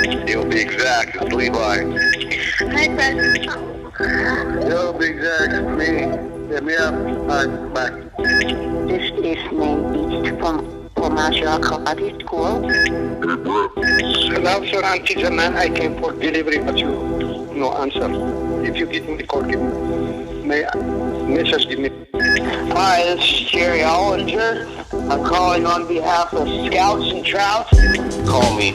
Yo, Big Zach, it's Levi. Hi, Fred. Yo, Big Zach, it's me. Hit me up. Alright, bye. This is Mandy from Montreal School. Hello, sir, I'm teacher man. I came for delivery, but you no answer. If you give me the call, give me message, give me. Hi, this is Jerry Ollinger. I'm calling on behalf of Scouts and Trouts. Call me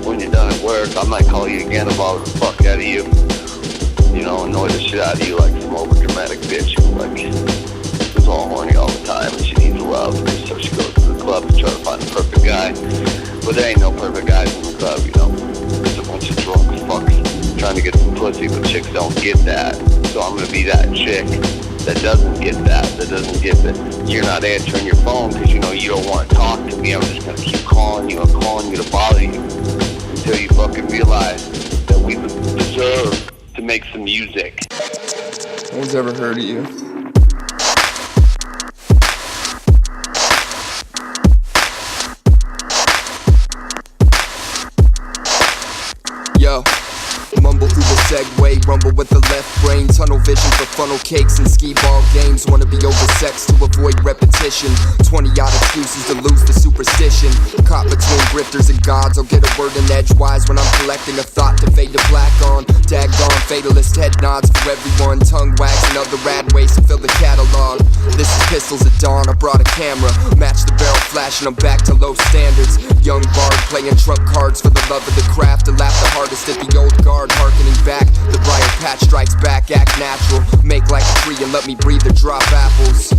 when you're done at work. I might call you again about the fuck out of you. You know, annoy the shit out of you like some over-dramatic bitch who, like, is all horny all the time and she needs love. So she goes to the club to try to find the perfect guy. But there ain't no perfect guys in the club, you know. There's a bunch of drunk fucks trying to get some pussy, but chicks don't get that. So I'm gonna be that chick that doesn't get that doesn't get that you're not answering your phone because you know you don't want to talk to me. I'm just gonna keep calling you and calling you to bother you until you fucking realize that we deserve to make some music. No one's ever heard of you. Yo, mumble through the segue, rumble with the left brain, tunnel vision for funnel cakes and skee ball games. Wanna be oversexed to avoid repetition, 20 odd excuses to lose the superstition. Caught between grifters and gods, I'll get a word in edgewise when I'm collecting a thought to fade to black on. Daggone fatalist head nods for everyone, tongue wags and other rad ways to fill the catalog. This is Pistols at Dawn, I brought a camera, match the barrel flashing them back to low standards. Young bard playing trump cards for the love of the craft, to laugh the hardest at the old guard, harkening back. The briar patch strikes back, act natural, make like a tree and let me breathe or drop apples.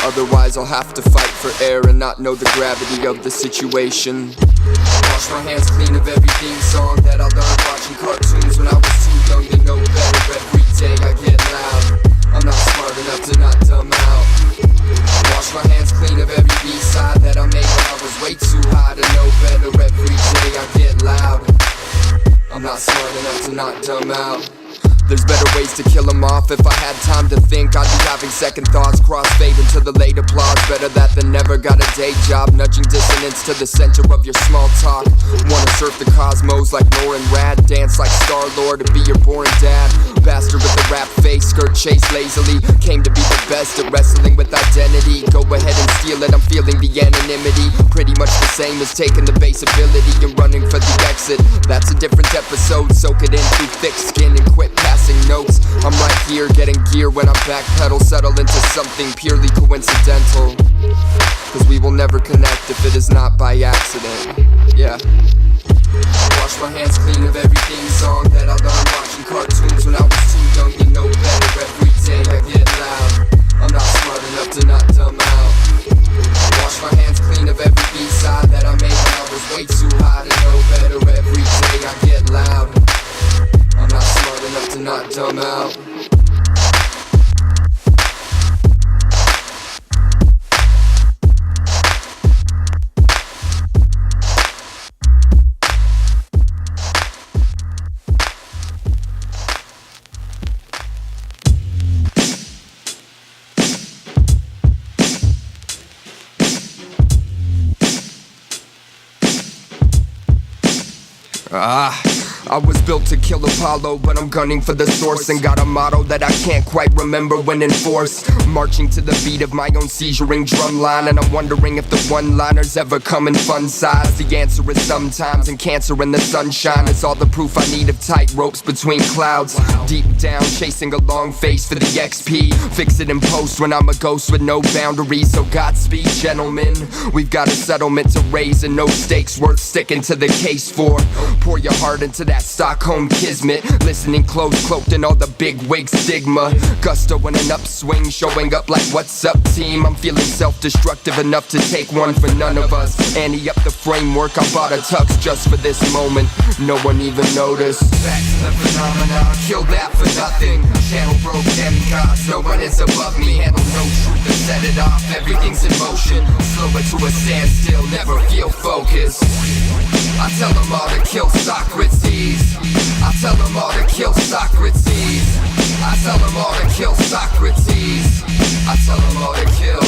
Otherwise I'll have to fight for air and not know the gravity of the situation. Wash my hands clean of every theme song that I learned watching cartoons when I was too young to know better. Every day I get loud, I'm not smart enough to not dumb out. Wash my hands clean of every B-side that I made when I was way too high to know better. Every day I get loud, I'm not smart enough to not dumb out. There's better ways to kill them off. If I had time to think, I'd be having second thoughts. Crossfade into the late applause. Better that than never. Got a day job, nudging dissonance to the center of your small talk. Wanna surf the cosmos like Norin Rad, dance like Star-Lord to be your boring dad. Bastard with a rap face, skirt chase lazily. Came to be the best at wrestling with identity. Go ahead and steal it, I'm feeling the anonymity. Pretty much the same as taking the base ability and running for the exit. That's a different episode, soak it in through thick skin and quit passing notes. I'm right here getting gear when I backpedal, settle into something purely coincidental. Cause we will never connect if it is not by accident. Yeah. Wash my hands clean of every theme song that I learned watching cartoons when I was too young to know better. Every day I get loud, I'm not smart enough to not dumb out. Wash my hands clean of every B-side that I made when I was way too high to know better. Every day I get loud, I'm not smart enough to not dumb out. I was built to kill Apollo, but I'm gunning for the source and got a motto that I can't quite remember when enforced. Marching to the beat of my own seizuring drum line, and I'm wondering if the one-liners ever come in fun size. The answer is sometimes, and cancer in the sunshine is all the proof I need of tight ropes between clouds. Deep down, chasing a long face for the XP. Fix it in post when I'm a ghost with no boundaries. So Godspeed, gentlemen. We've got a settlement to raise and no stakes worth sticking to the case for. Pour your heart into that Stockholm kismet, listening close, cloaked in all the big wig stigma. Gusto in an upswing, showing up like what's up team. I'm feeling self-destructive enough to take one for none of us. Ante up the framework, I bought a tux just for this moment. No one even noticed. Back to the phenomena, kill that for nothing. Channel broke demigods, no one is above me. Handle no truth and set it off, everything's in motion. Slow it to a standstill, never feel focused. I tell them all to kill Socrates. I tell them all to kill Socrates. I tell them all to kill Socrates. I tell them all to kill.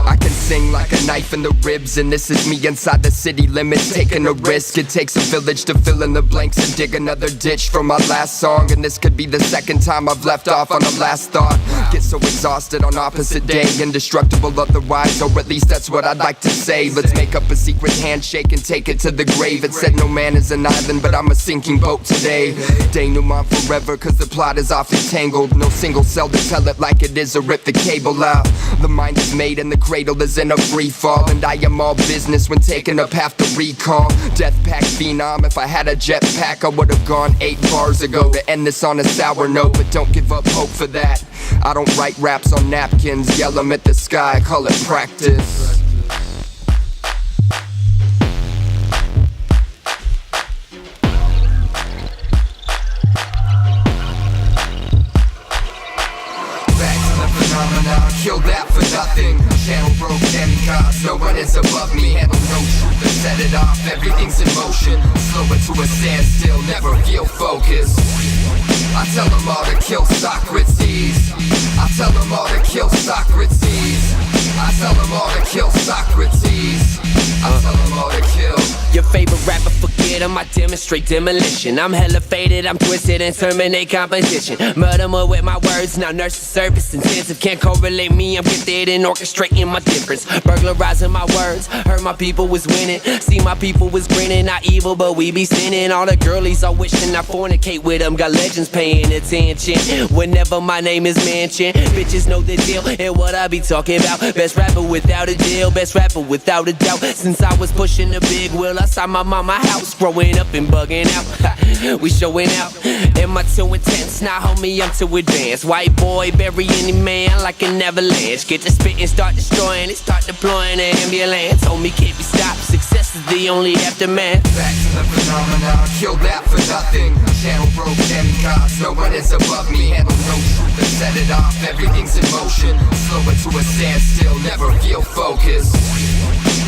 I can sing like a knife in the ribs, and this is me inside the city limits, taking a risk. It takes a village to fill in the blanks and dig another ditch for my last song. And this could be the second time I've left off on the last thought. Get so exhausted on opposite day, indestructible otherwise, or at least that's what I'd like to say. Let's make up a secret handshake and take it to the grave. It said no man is an island, but I'm a sinking boat today. Denouement forever, cause the plot is often tangled. No single cell to tell it like it is or rip the cable out. The mind is made and the cradle is in a free fall, and I am all business when taking up half the recall. Death pack phenom, if I had a jetpack I would've gone 8 bars ago to end this on a sour note. But don't give up hope for that. I don't write raps on napkins, yell them at the sky, call it practice. Kill that for nothing. Channel broke, demigods, no one is above me. Handle no truth and set it off, everything's in motion. Slow it to a standstill, never feel focused. I tell them all to kill Socrates. I tell them all to kill Socrates. I tell them all to kill Socrates. I tell them all to kill. Your favorite rapper, forget him, I demonstrate demolition. I'm hella faded, I'm twisted and terminate competition. Murder more with my words, now nurse the service intensive. Can't correlate me, I'm gifted in orchestrating my difference. Burglarizing my words, heard my people was winning. See my people was grinning, not evil but we be sinning. All the girlies are wishing I fornicate with them. Got legends paying attention whenever my name is mentioned. Bitches know the deal and what I be talking about. Best rapper without a deal, best rapper without a doubt. Since I was pushing the big wheel outside my mama house, growing up and bugging out. We showing out. Am I too intense? Nah, homie, I'm too advanced. White boy bury any man like an avalanche. Get to spitting, start destroying it, start deploying an ambulance. Homie, can't be stopped. Success is the only aftermath. Back to the phenomenon, kill that for nothing. Channel broke, demigods, no one is above me. Handle no truth and set it off, everything's in motion. Slow it to a standstill, never feel focused.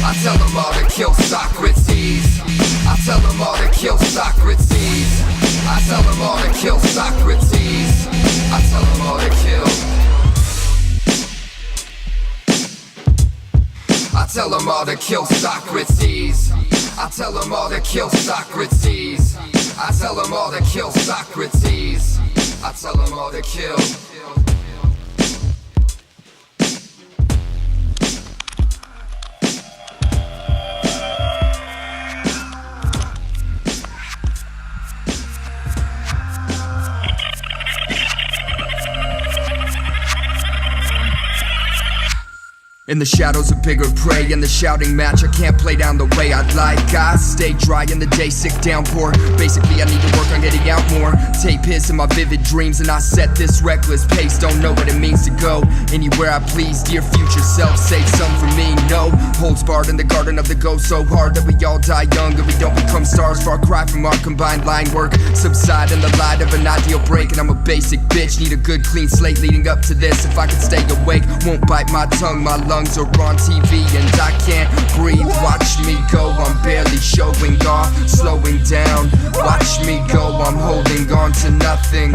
I tell them all to kill Socrates. I tell them all to kill Socrates. I tell them all to kill Socrates. I tell them all to kill. I tell them all to kill Socrates. I tell them all to kill Socrates. I tell them all to kill Socrates. I tell them all to kill. In the shadows of bigger prey, in the shouting match, I can't play down the way I'd like. I stay dry in the day, sick downpour. Basically, I need to work on getting out more. Tape hits in my vivid dreams, and I set this reckless pace. Don't know what it means to go anywhere I please. Dear future self, save some for me. No holds barred in the garden of the ghost, so hard that we all die young, and we don't become stars. Far cry from our combined line work. Subside in the light of an ideal break, and I'm a basic bitch. Need a good clean slate leading up to this. If I could stay awake, won't bite my tongue, my lungs are on TV and I can't breathe. Watch me go, I'm barely showing off, slowing down. Watch me go, I'm holding on to nothing.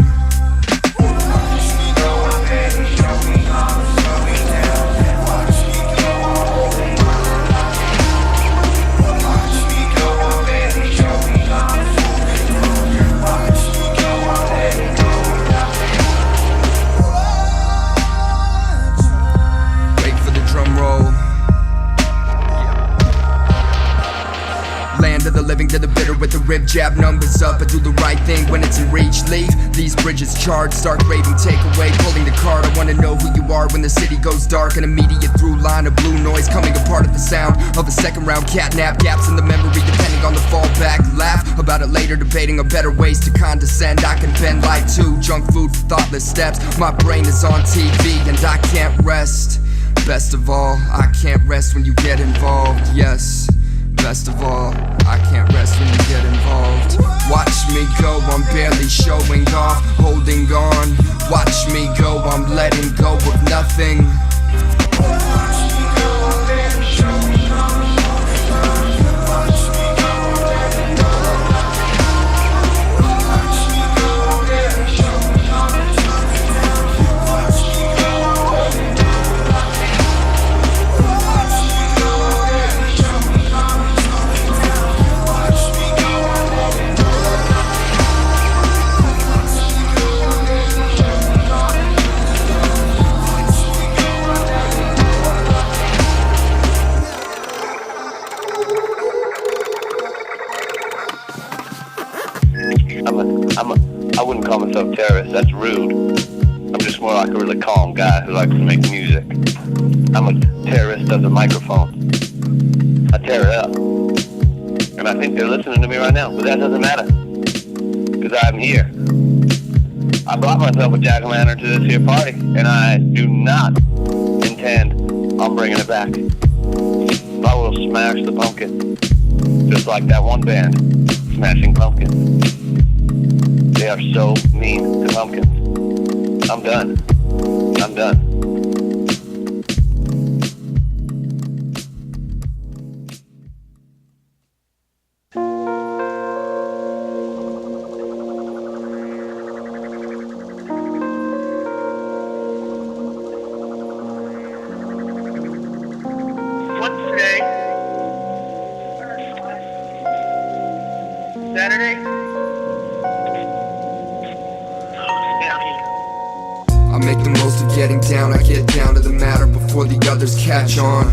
Land of the living to the bitter with the rib jab, numbers up. I do the right thing when it's in reach. Leave these bridges charged, start craving takeaway. Pulling the card, I wanna know who you are when the city goes dark. An immediate through line of blue noise coming apart at the sound of a second round catnap. Gaps in the memory depending on the fallback. Laugh about it later, debating on better ways to condescend. I can bend life too, junk food for thoughtless steps. My brain is on TV and I can't rest. Best of all, I can't rest when you get involved, yes. Best of all, I can't rest when you get involved. Watch me go, I'm barely showing off, holding on. Watch me go, I'm letting go of nothing. I wouldn't call myself a terrorist. That's rude. I'm just more like a really calm guy who likes to make music. I'm a terrorist of the microphone. I tear it up. And I think they're listening to me right now, but that doesn't matter. Because I'm here. I brought myself a jack-o'-lantern to this here party, and I do not intend on bringing it back. I will smash the pumpkin. Just like that one band, Smashing Pumpkins. They are so mean to pumpkins. I'm done. I'm done. What's today? Saturday? I make the most of getting down, I get down to the matter before the others catch on.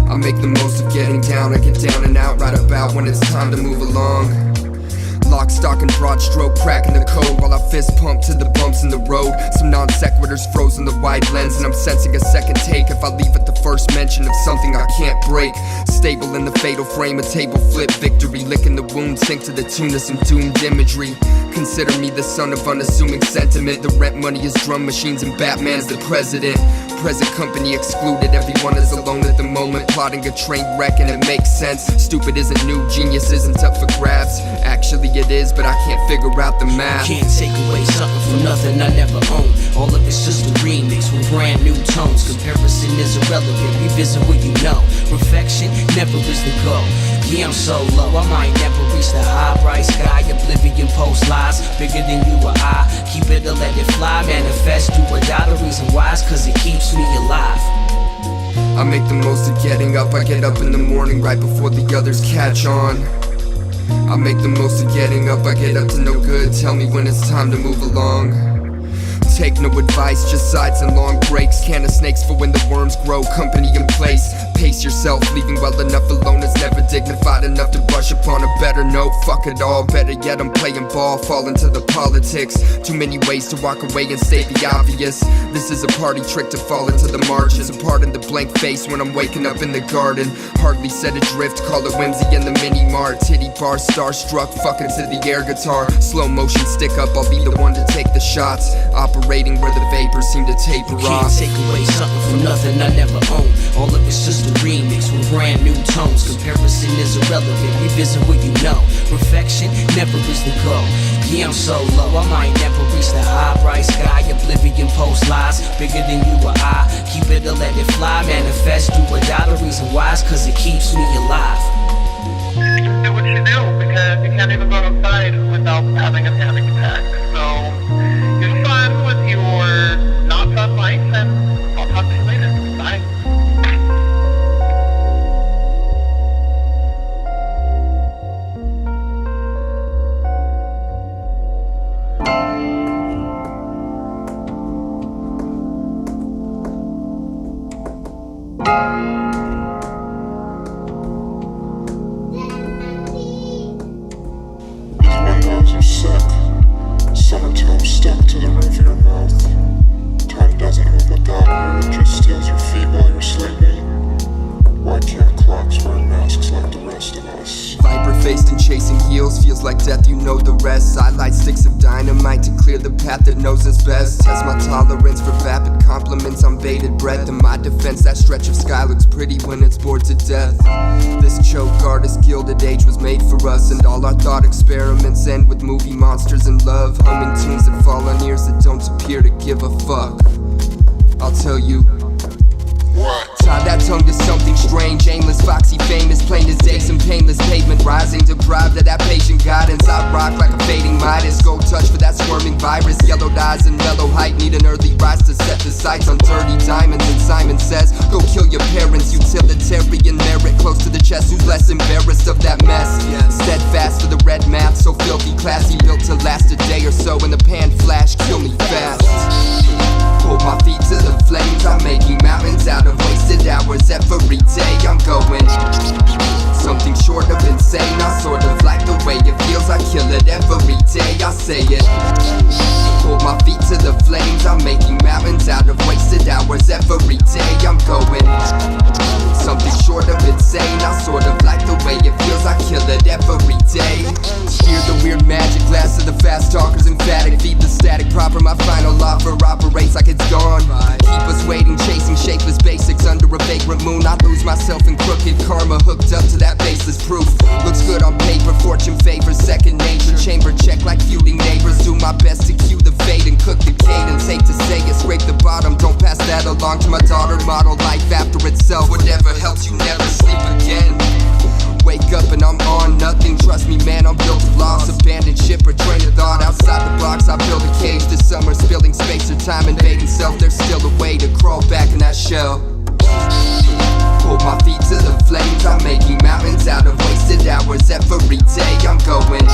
I make the most of getting down, I get down and out right about when it's time to move along. Lock, stock, and broad stroke, cracking the code while I fist pump to the bumps in the road. Some non sequiturs froze in the wide lens, and I'm sensing a second take if I leave at the first mention of something I can't break. Stable in the fatal frame, a table flip victory, licking the wound, sink to the tune of some doomed imagery. Consider me the son of unassuming sentiment. The rent money is drum machines and Batman's the president. Present company excluded, everyone is alone at the moment, plotting a train wreck, and it makes sense. Stupid isn't new, genius isn't up for grabs. Actually it is, but I can't figure out the math. Can't take away something from nothing I never owned. All of it's just a remix with brand new tones. Comparison is irrelevant, revisit what you know. Perfection never is the goal. Yeah, I'm so low, I might never reach the high, bright sky. Oblivion post lies, bigger than you or I. Keep it or let it fly, manifest, do or die. The reason why is cause it keeps me alive. I make the most of getting up, I get up in the morning right before the others catch on. I make the most of getting up, I get up to no good, tell me when it's time to move along. Take no advice, just sides and long breaks. Can of snakes for when the worms grow, company in place. Pace yourself, leaving well enough alone is never dignified enough to brush upon a better note. Fuck it all, better yet I'm playing ball, fall into the politics. Too many ways to walk away and state the obvious. This is a party trick to fall into the margins. A part in the blank face when I'm waking up in the garden. Hardly set adrift, call it whimsy in the mini mart. Titty bar, starstruck, fucking to the air guitar. Slow motion stick up, I'll be the one to take the shots. Operating where the vapors seem to taper off. Can't take away something from nothing I never owned. All of it's just a remix with brand new tones. Comparison is irrelevant, revisit what you know. Perfection never is the goal. Yeah, I'm so low, I might never reach the high, bright sky. Oblivion post lies, bigger than you or I. Keep it or let it fly, manifest, do or die. The reason why is cause it keeps me alive. Do what you do, because you can't even go outside without having a panic attack. So, you're fun with your not fun life, and I'll talk to you later. Bye. Summertime stuck to the roof of your mouth. Time doesn't move without you, it just steals your feet while you're sleeping. Why can't clocks wear masks like the rest of us? Viper faced and chasing heels, feels like death, you know the rest. I light sticks of dynamite to clear the path that knows us best. Test my tolerance for vapid compliments on bated breath. In my defense, that stretch of sky looks pretty when it's bored to death. This choke artist gilded age was made for us, and all our thought experiments end with movie monsters and love. Humming tunes that fall on ears that don't appear to give a fuck. I'll tell you. Tie that tongue to something strange, aimless, foxy, famous, plain as day, some painless pavement, rising, deprived of that patient guidance. I rock like a fading Midas, gold touch for that squirming virus. Yellowed eyes and mellow height need an early rise to set the sights on dirty diamonds. And Simon says, go kill your parents. Utilitarian merit close to the chest, who's less embarrassed of that mess? Steadfast for the red math, so filthy, classy, built to last a day or so. In the pan flash, kill me fast. Hold my feet to the flames, I'm making mountains out of wasted hours. Every day I'm going something short of insane. I sort of like the way it feels, I kill it every day. say it. Hold my feet to the flames, I'm making mountains out of wasted hours. Every day I'm going something short of insane. I sort of like the way it feels, I kill it every day. Hear the weird magic, glass of the fast talkers, emphatic. Feed the static proper, my final offer operates like it's gone. Keep us waiting, chasing shapeless basics under a vagrant moon. I lose myself in crooked karma, hooked up to that baseless proof. Looks good on paper, fortune favors second nature. Chamber check like feuding neighbors. Do my best to cue the fade and cook the cadence. Hate to say it, scrape the bottom, don't pass that along to my daughter. Model life after itself, whatever helps you never sleep again. Wake up and I'm on nothing, trust me man, I'm built of loss. Abandoned ship or train of thought, outside the box I build a cage. This summer spilling space or time invading self. There's still a way to crawl back in that shell. Hold my feet to the flames, I'm making mountains out of wasted hours. Every day I'm going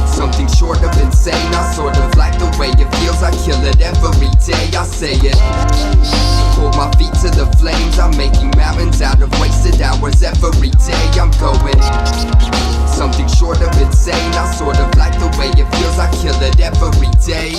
something short of insane. I sort of like the way it feels, I kill it every day. I say it. Hold my feet to the flames, I'm making mountains out of wasted hours. Every day I'm going something short of insane. I sort of like the way it feels, I kill it every day.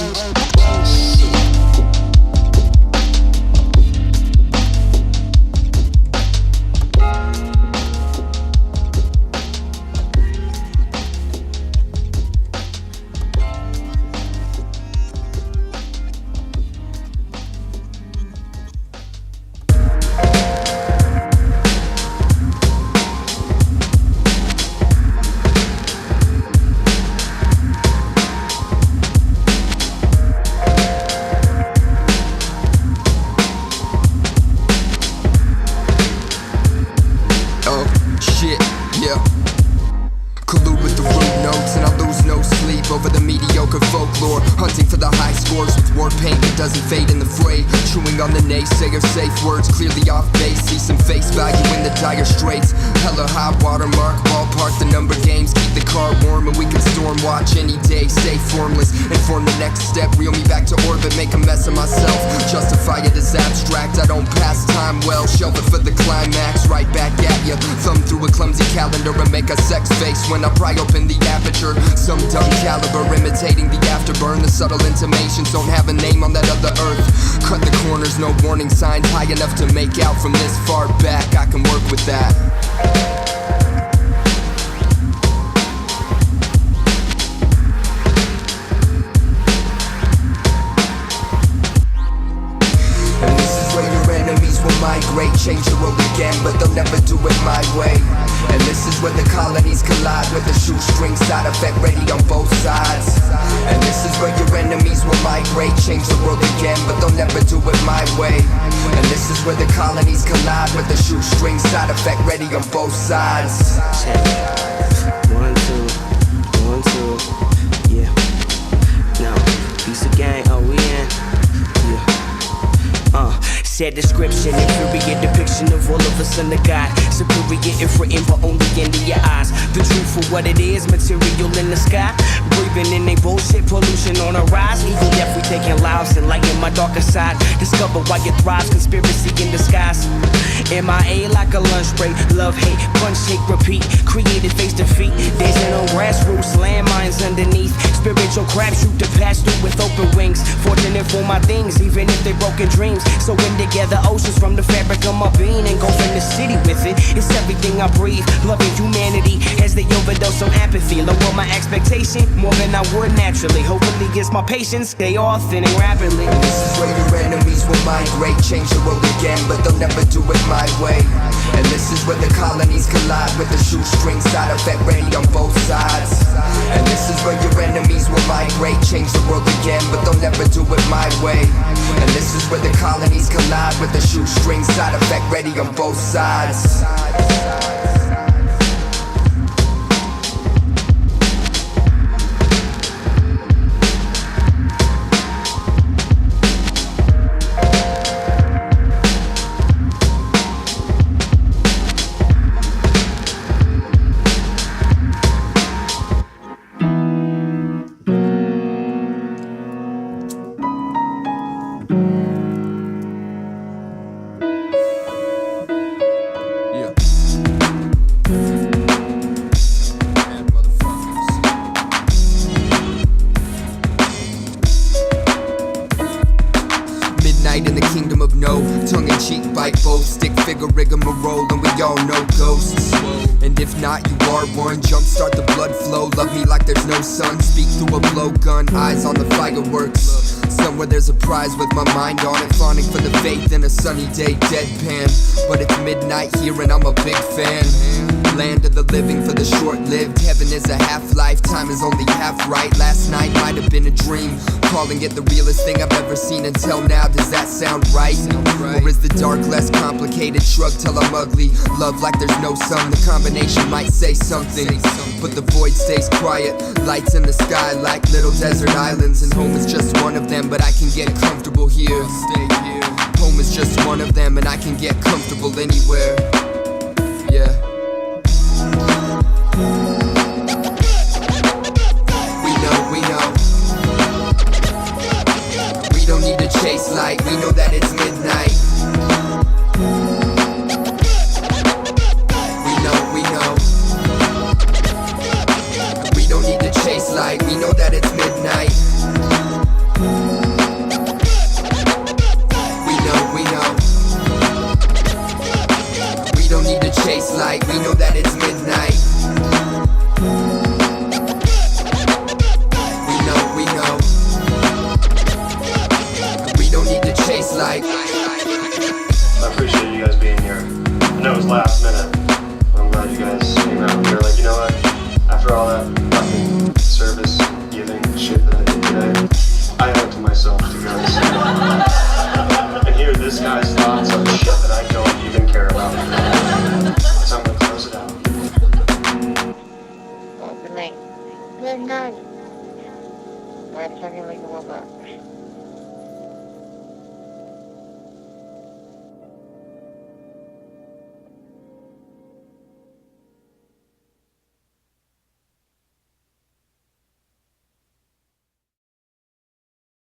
Over the mediocre folklore, hunting for the high scores with war paint that doesn't fade in the fray. Chewing on the naysayer safe words, clearly off base. See some face value in the dire straits. Hella high watermark, ballpark the number games. Keep the car warm and we can storm watch any day. Stay formless, inform the next step. Reel me back to orbit, make a mess of myself. Justify it as abstract, I don't pass time well. Shelve it for the climax, right back at ya. Thumb through a clumsy calendar and make a sex face when I pry open the aperture. Some dumb caliber imitating the afterburn. The subtle intimations don't have a name on that other earth. Cut the corners, no warning signs high enough to make out from this far back. I can work with that. And this is where your enemies will migrate, change the world again, but they'll never do it my way. And this is where the colonies collide with the shoestring side effect ready on both sides. And this is where your enemies will migrate, change the world again, but they'll never do it my way. And this is where the colonies collide with the shoestring side effect ready on both sides. Check. 1, 2, 1, 2. Yeah. No. Piece of gang. Oh, we in. Yeah. Sad description, inferior depiction of all of us under God. Superior if written, but only into your eyes. The truth for what it is, material in the sky. Breathing in they bullshit, pollution on a rise. Ego death, we taking lives and light in my darker side. Discover why it thrives, conspiracy in disguise. MIA like a lunch break, love, hate, punch, shake, repeat. Created face to feet, dancing on grassroots, landmines underneath. Spiritual crapshoot to pass through with open wings. Fortunate for my things, even if they broken dreams. So when together oceans from the fabric of my being, engulfing the city with it. It's everything I breathe, loving humanity as they overdose on apathy. Lower my expectation more than I would naturally. Hopefully it's my patience, they all thinning rapidly. This is where your enemies will migrate, change the world again, but they'll never do it my way. And this is where the colonies collide with the shoestring side effect ready on both sides. And this is where your enemies will migrate, change the world again, but they'll never do it my way. And this is where the colonies collide with the shoestring side effect ready on both sides. If not, you are one. Jumpstart the blood flow, love me like there's no sun. Speak through a blowgun, eyes on the fireworks. Somewhere there's a prize with my mind on it. Fawning for the faith in a sunny day, deadpan. But it's midnight here and I'm a big fan. Land of the living for the short-lived. Heaven is a half-life, time is only half right. Last night might have been a dream, calling it the realest thing I've ever seen until now. Does that sound right? Or is the dark less complicated? Shrug till I'm ugly, love like there's no sun. The combination might say something, but the void stays quiet. Lights in the sky like little desert islands, and home is just one of them, but I can get comfortable here. Stay here. Home is just one of them, and I can get comfortable anywhere. Yeah. We know. We don't need to chase light, we know that it's midnight. We know. We don't need to chase light, we know that it's midnight. We know. We don't need to chase light, we know that it's midnight. We know. We don't need to chase light. I appreciate you guys being here. I know it was last minute. I'm glad you guys came out. You're like, you know what? After all that fucking service giving shit that I did today, I owe it to myself to go and hear this guy's thoughts on shit that I don't even care about. So I'm gonna close it out. Good night. Good night. We're talking like a robot.